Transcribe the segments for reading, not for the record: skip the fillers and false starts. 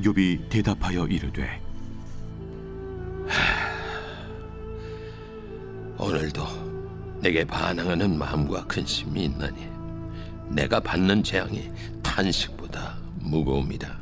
욥이 대답하여 이르되 오늘도 내게 반항하는 마음과 근심이 있나니 내가 받는 재앙이 탄식보다 무거움이다.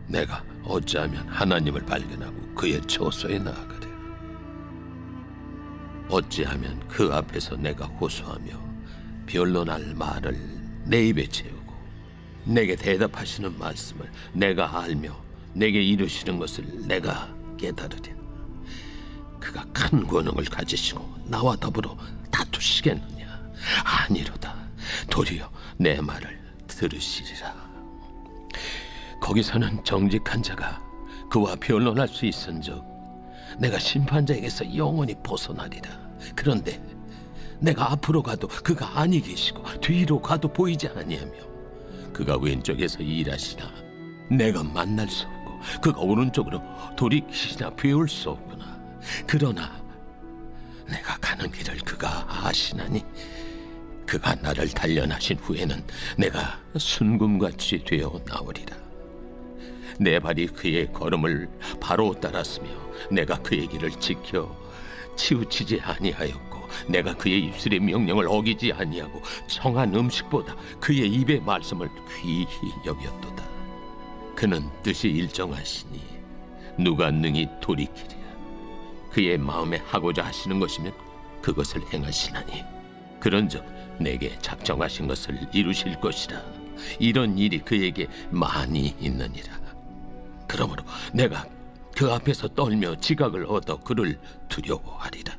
내가 어찌하면 하나님을 발견하고 그의 처소에 나아가랴. 어찌하면 그 앞에서 내가 호소하며 변론할 말을 내 입에 채우고 내게 대답하시는 말씀을 내가 알며 내게 이루시는 것을 내가 깨달으랴. 그가 큰 권능을 가지시고 나와 더불어 다투시겠느냐? 아니로다. 도리어 내 말을 들으시리라. 거기서는 정직한 자가 그와 변론할 수 있은즉 내가 심판자에게서 영원히 벗어나리라. 그런데 내가 앞으로 가도 그가 아니 계시고 뒤로 가도 보이지 아니하며 그가 왼쪽에서 일하시나 내가 만날 수 없고 그가 오른쪽으로 돌이키시나 배울 수 없구나. 그러나 내가 가는 길을 그가 아시나니 그가 나를 단련하신 후에는 내가 순금같이 되어 나오리라. 내 발이 그의 걸음을 바로 따랐으며 내가 그의 길을 지켜 치우치지 아니하였고 내가 그의 입술의 명령을 어기지 아니하고 청한 음식보다 그의 입의 말씀을 귀히 여겼도다. 그는 뜻이 일정하시니 누가 능히 돌이키랴. 그의 마음에 하고자 하시는 것이면 그것을 행하시나니 그런즉 내게 작정하신 것을 이루실 것이라. 이런 일이 그에게 많이 있느니라. 그러므로 내가 그 앞에서 떨며 지각을 얻어 그를 두려워하리라.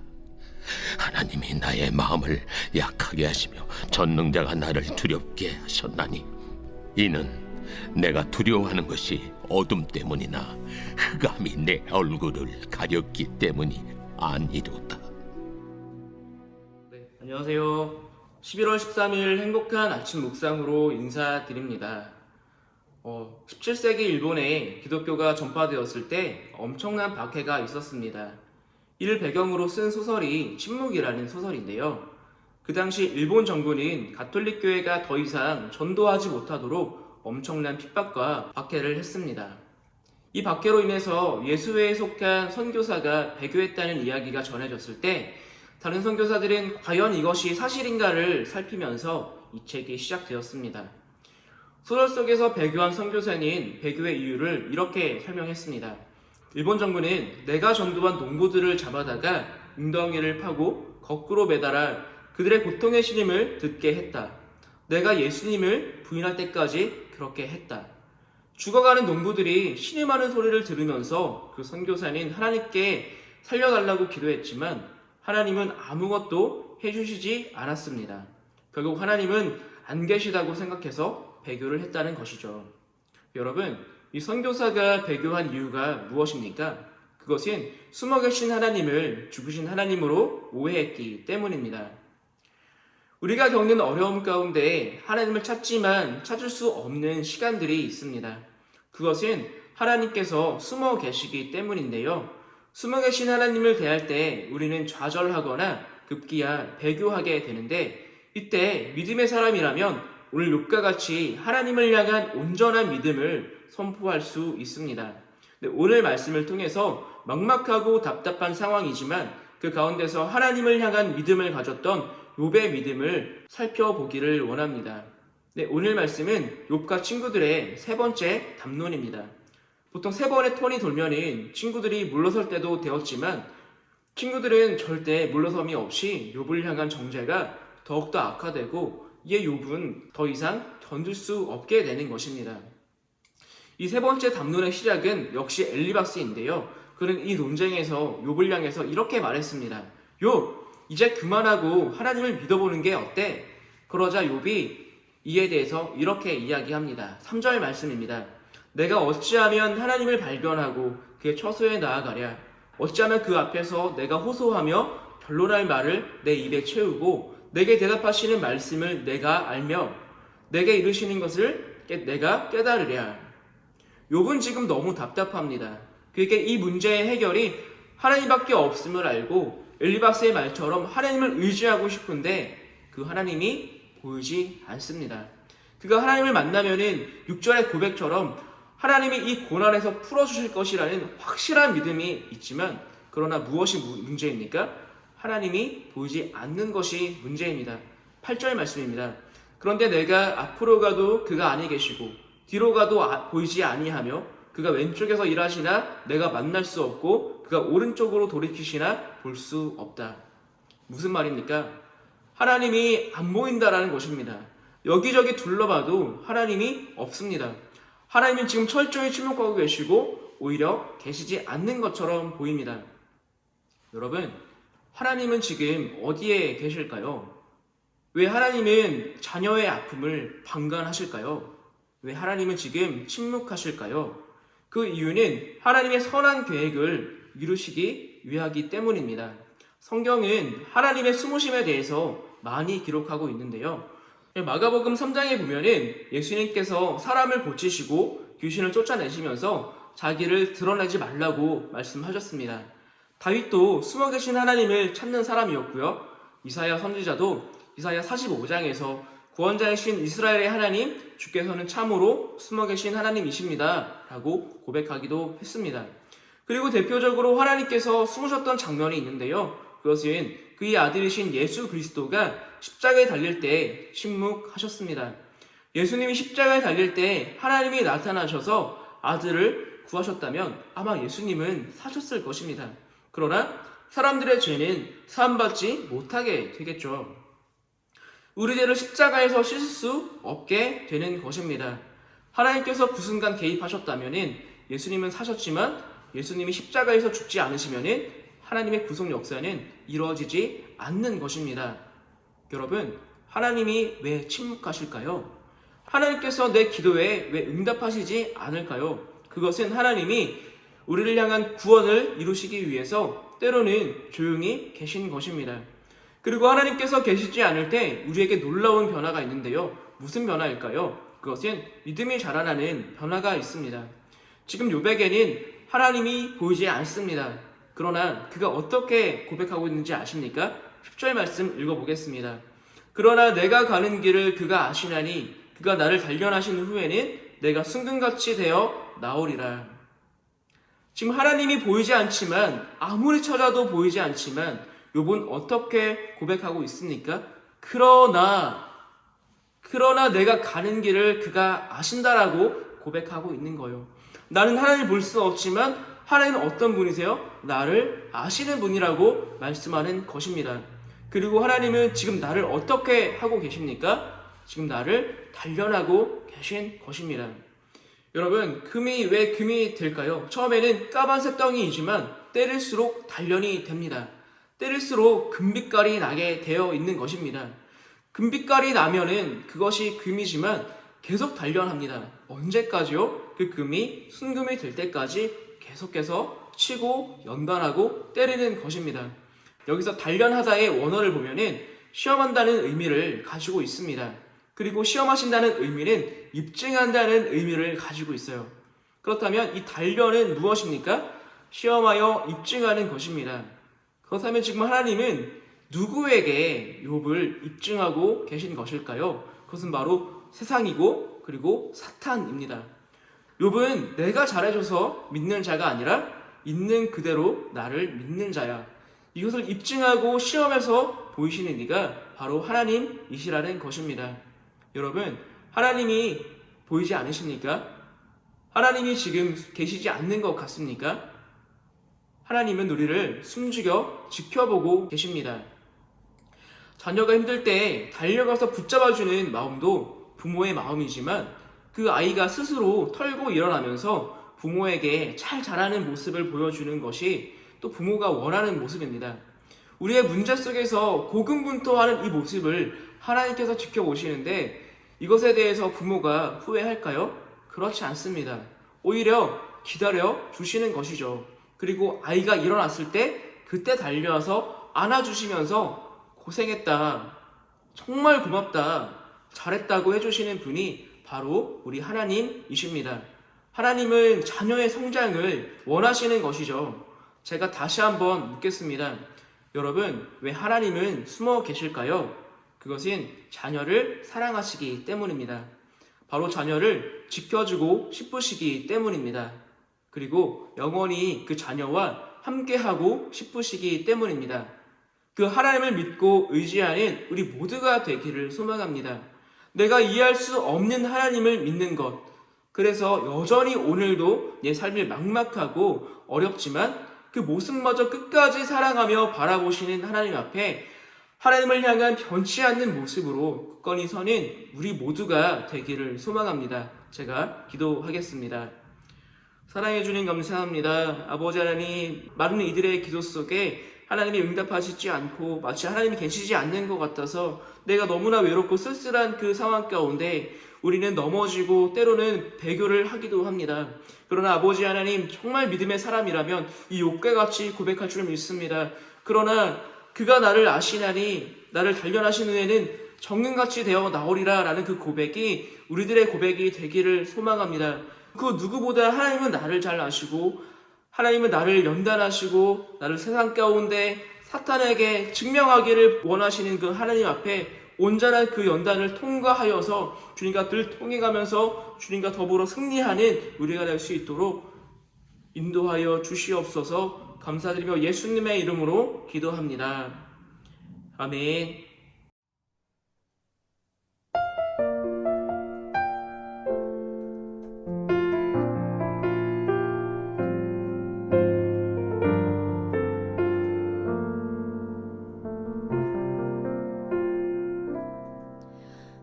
하나님이 나의 마음을 약하게 하시며 전능자가 나를 두렵게 하셨나니 이는 내가 두려워하는 것이 어둠 때문이나 흑암이 내 얼굴을 가렸기 때문이 아니로다. 네, 안녕하세요. 11월 13일 행복한 아침 묵상으로 인사드립니다. 17세기 일본에 기독교가 전파되었을 때 엄청난 박해가 있었습니다. 이를 배경으로 쓴 소설이 침묵이라는 소설인데요. 그 당시 일본 정부는 가톨릭 교회가 더 이상 전도하지 못하도록 엄청난 핍박과 박해를 했습니다. 이 박해로 인해서 예수회에 속한 선교사가 배교했다는 이야기가 전해졌을 때 다른 선교사들은 과연 이것이 사실인가를 살피면서 이 책이 시작되었습니다. 소설 속에서 배교한 선교사는 배교의 이유를 이렇게 설명했습니다. 일본 정부는 내가 전도한 농부들을 잡아다가 웅덩이를 파고 거꾸로 매달아 그들의 고통의 신임을 듣게 했다. 내가 예수님을 부인할 때까지 그렇게 했다. 죽어가는 농부들이 신음하는 소리를 들으면서 그 선교사는 하나님께 살려달라고 기도했지만 하나님은 아무것도 해주시지 않았습니다. 결국 하나님은 안 계시다고 생각해서 배교를 했다는 것이죠. 여러분, 이 선교사가 배교한 이유가 무엇입니까? 그것은 숨어 계신 하나님을 죽으신 하나님으로 오해했기 때문입니다. 우리가 겪는 어려움 가운데 하나님을 찾지만 찾을 수 없는 시간들이 있습니다. 그것은 하나님께서 숨어 계시기 때문인데요. 숨어 계신 하나님을 대할 때 우리는 좌절하거나 급기야 배교하게 되는데 이때 믿음의 사람이라면 오늘 욥과 같이 하나님을 향한 온전한 믿음을 선포할 수 있습니다. 오늘 말씀을 통해서 막막하고 답답한 상황이지만 그 가운데서 하나님을 향한 믿음을 가졌던 욥의 믿음을 살펴보기를 원합니다. 오늘 말씀은 욥과 친구들의 세 번째 담론입니다. 보통 세 번의 턴이 돌면은 친구들이 물러설 때도 되었지만 친구들은 절대 물러섬이 없이 욥을 향한 정죄가 더욱더 악화되고 이에 욥은 더 이상 견딜 수 없게 되는 것입니다. 이 세 번째 담론의 시작은 역시 엘리바스인데요. 그는 이 논쟁에서 욥을 향해서 이렇게 말했습니다. 욥, 이제 그만하고 하나님을 믿어보는 게 어때? 그러자 욥이 이에 대해서 이렇게 이야기합니다. 3절 말씀입니다. 내가 어찌하면 하나님을 발견하고 그의 처소에 나아가랴. 어찌하면 그 앞에서 내가 호소하며 변론할 말을 내 입에 채우고 내게 대답하시는 말씀을 내가 알며 내게 이르시는 것을 내가 깨달으랴. 욥은 지금 너무 답답합니다. 그에게 이 문제의 해결이 하나님밖에 없음을 알고 엘리바스의 말처럼 하나님을 의지하고 싶은데 그 하나님이 보이지 않습니다. 그가 하나님을 만나면은 6절의 고백처럼 하나님이 이 고난에서 풀어주실 것이라는 확실한 믿음이 있지만, 그러나 무엇이 문제입니까? 하나님이 보이지 않는 것이 문제입니다. 8절 말씀입니다. 그런데 내가 앞으로 가도 그가 아니 계시고 뒤로 가도 보이지 아니하며 그가 왼쪽에서 일하시나 내가 만날 수 없고 그가 오른쪽으로 돌이키시나 볼 수 없다. 무슨 말입니까? 하나님이 안 보인다라는 것입니다. 여기저기 둘러봐도 하나님이 없습니다. 하나님은 지금 철저히 침묵하고 계시고 오히려 계시지 않는 것처럼 보입니다. 여러분, 하나님은 지금 어디에 계실까요? 왜 하나님은 자녀의 아픔을 방관하실까요? 왜 하나님은 지금 침묵하실까요? 그 이유는 하나님의 선한 계획을 이루시기 위하기 때문입니다. 성경은 하나님의 숨으심에 대해서 많이 기록하고 있는데요. 마가복음 3장에 보면은 예수님께서 사람을 고치시고 귀신을 쫓아내시면서 자기를 드러내지 말라고 말씀하셨습니다. 다윗도 숨어 계신 하나님을 찾는 사람이었고요. 이사야 선지자도 이사야 45장에서 구원자이신 이스라엘의 하나님, 주께서는 참으로 숨어 계신 하나님이십니다 라고 고백하기도 했습니다. 그리고 대표적으로 하나님께서 숨으셨던 장면이 있는데요. 그것은 그의 아들이신 예수 그리스도가 십자가에 달릴 때 침묵하셨습니다. 예수님이 십자가에 달릴 때 하나님이 나타나셔서 아들을 구하셨다면 아마 예수님은 사셨을 것입니다. 그러나 사람들의 죄는 사함받지 못하게 되겠죠. 우리 죄를 십자가에서 씻을 수 없게 되는 것입니다. 하나님께서 그 순간 개입하셨다면 예수님은 사셨지만 예수님이 십자가에서 죽지 않으시면 하나님의 구속 역사는 이루어지지 않는 것입니다. 여러분, 하나님이 왜 침묵하실까요? 하나님께서 내 기도에 왜 응답하시지 않을까요? 그것은 하나님이 우리를 향한 구원을 이루시기 위해서 때로는 조용히 계신 것입니다. 그리고 하나님께서 계시지 않을 때 우리에게 놀라운 변화가 있는데요. 무슨 변화일까요? 그것은 믿음이 자라나는 변화가 있습니다. 지금 욥에게는 하나님이 보이지 않습니다. 그러나 그가 어떻게 고백하고 있는지 아십니까? 10절 말씀 읽어보겠습니다. 그러나 내가 가는 길을 그가 아시나니 그가 나를 단련하신 후에는 내가 순금같이 되어 나오리라. 지금 하나님이 보이지 않지만, 아무리 찾아도 보이지 않지만 욥은 어떻게 고백하고 있습니까? 그러나 내가 가는 길을 그가 아신다라고 고백하고 있는 거예요. 나는 하나님을 볼 수 없지만 하나님은 어떤 분이세요? 나를 아시는 분이라고 말씀하는 것입니다. 그리고 하나님은 지금 나를 어떻게 하고 계십니까? 지금 나를 단련하고 계신 것입니다. 여러분, 금이 왜 금이 될까요? 처음에는 까만색 떡이지만 때릴수록 단련이 됩니다. 때릴수록 금빛깔이 나게 되어 있는 것입니다. 금빛깔이 나면은 그것이 금이지만 계속 단련합니다. 언제까지요? 그 금이 순금이 될 때까지 계속해서 치고 연단하고 때리는 것입니다. 여기서 단련하다의 원어를 보면은 시험한다는 의미를 가지고 있습니다. 그리고 시험하신다는 의미는 입증한다는 의미를 가지고 있어요. 그렇다면 이 단련은 무엇입니까? 시험하여 입증하는 것입니다. 그렇다면 지금 하나님은 누구에게 욥을 입증하고 계신 것일까요? 그것은 바로 세상이고 그리고 사탄입니다. 욥은 내가 잘해줘서 믿는 자가 아니라 있는 그대로 나를 믿는 자야. 이것을 입증하고 시험해서 보이시는 이가 바로 하나님이시라는 것입니다. 여러분, 하나님이 보이지 않으십니까? 하나님이 지금 계시지 않는 것 같습니까? 하나님은 우리를 숨죽여 지켜보고 계십니다. 자녀가 힘들 때 달려가서 붙잡아주는 마음도 부모의 마음이지만 그 아이가 스스로 털고 일어나면서 부모에게 잘 자라는 모습을 보여주는 것이 또 부모가 원하는 모습입니다. 우리의 문제 속에서 고군분투하는 이 모습을 하나님께서 지켜보시는데 이것에 대해서 부모가 후회할까요? 그렇지 않습니다. 오히려 기다려 주시는 것이죠. 그리고 아이가 일어났을 때 그때 달려와서 안아주시면서 고생했다, 정말 고맙다, 잘했다고 해주시는 분이 바로 우리 하나님이십니다. 하나님은 자녀의 성장을 원하시는 것이죠. 제가 다시 한번 묻겠습니다. 여러분, 왜 하나님은 숨어 계실까요? 그것은 자녀를 사랑하시기 때문입니다. 바로 자녀를 지켜주고 싶으시기 때문입니다. 그리고 영원히 그 자녀와 함께하고 싶으시기 때문입니다. 그 하나님을 믿고 의지하는 우리 모두가 되기를 소망합니다. 내가 이해할 수 없는 하나님을 믿는 것, 그래서 여전히 오늘도 내 삶이 막막하고 어렵지만 그 모습마저 끝까지 사랑하며 바라보시는 하나님 앞에 하나님을 향한 변치 않는 모습으로 굳건히 서는 우리 모두가 되기를 소망합니다. 제가 기도하겠습니다. 사랑해 주님 감사합니다. 아버지 하나님, 많은 이들의 기도 속에 하나님이 응답하시지 않고 마치 하나님이 계시지 않는 것 같아서 내가 너무나 외롭고 쓸쓸한 그 상황 가운데 우리는 넘어지고 때로는 배교를 하기도 합니다. 그러나 아버지 하나님, 정말 믿음의 사람이라면 이 욥과 같이 고백할 줄 믿습니다. 그러나 그가 나를 아시나니 나를 단련하신 후에는 정금같이 되어 나오리라 라는 그 고백이 우리들의 고백이 되기를 소망합니다. 그 누구보다 하나님은 나를 잘 아시고 하나님은 나를 연단하시고 나를 세상 가운데 사탄에게 증명하기를 원하시는 그 하나님 앞에 온전한 그 연단을 통과하여서 주님과 늘 통해가면서 주님과 더불어 승리하는 우리가 될 수 있도록 인도하여 주시옵소서. 감사드리며 예수님의 이름으로 기도합니다. 아멘.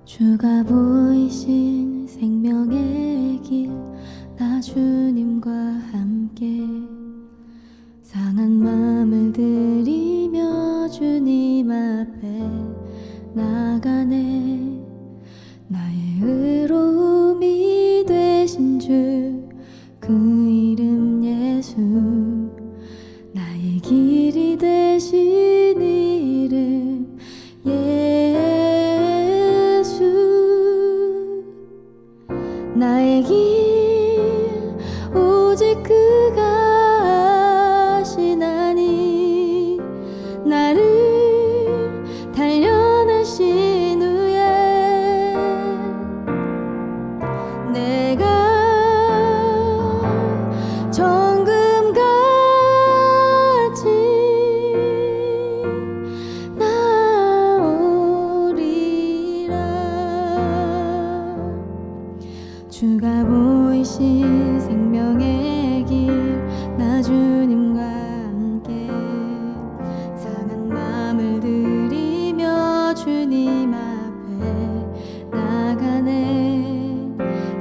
주가 보이신 생명의 길, 나 주님과 함께 상한 마음을 들이며 주님 앞에 나가네. 나의 의로움이 되신 주, 그 이름 예수, 나의 길이 되신 이름 예수. 나의 길 오직 그가 아시나니, 나를 단련하신 후에 내가 정금같이 나오리라. 주가 보이신 생명의 길, 나 주님과 함께 상한 마음을 들이며 주님 앞에 나가네.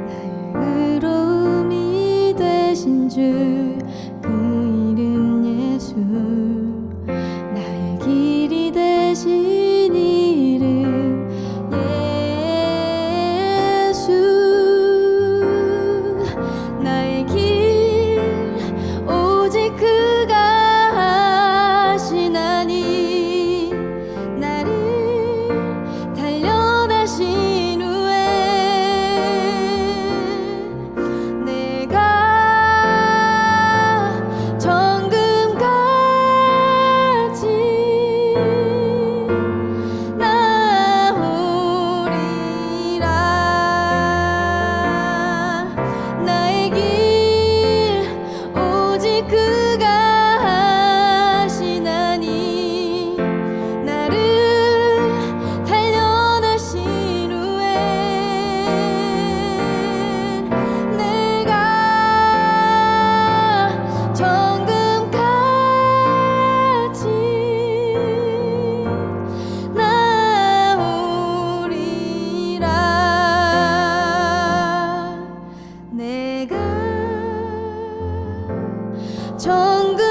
나의 의로움이 되신 주, 그 이름 예수, 나의 길이 되신 이름 예수. 나의 길 오직 그가 아시나니, 나를 단련하신 후에 내가 정금같이 나오리라. 나의 길 오직 그가 아시나니, 나를 단련하신 후에 내가 정금같이 나오리라. 내가 정금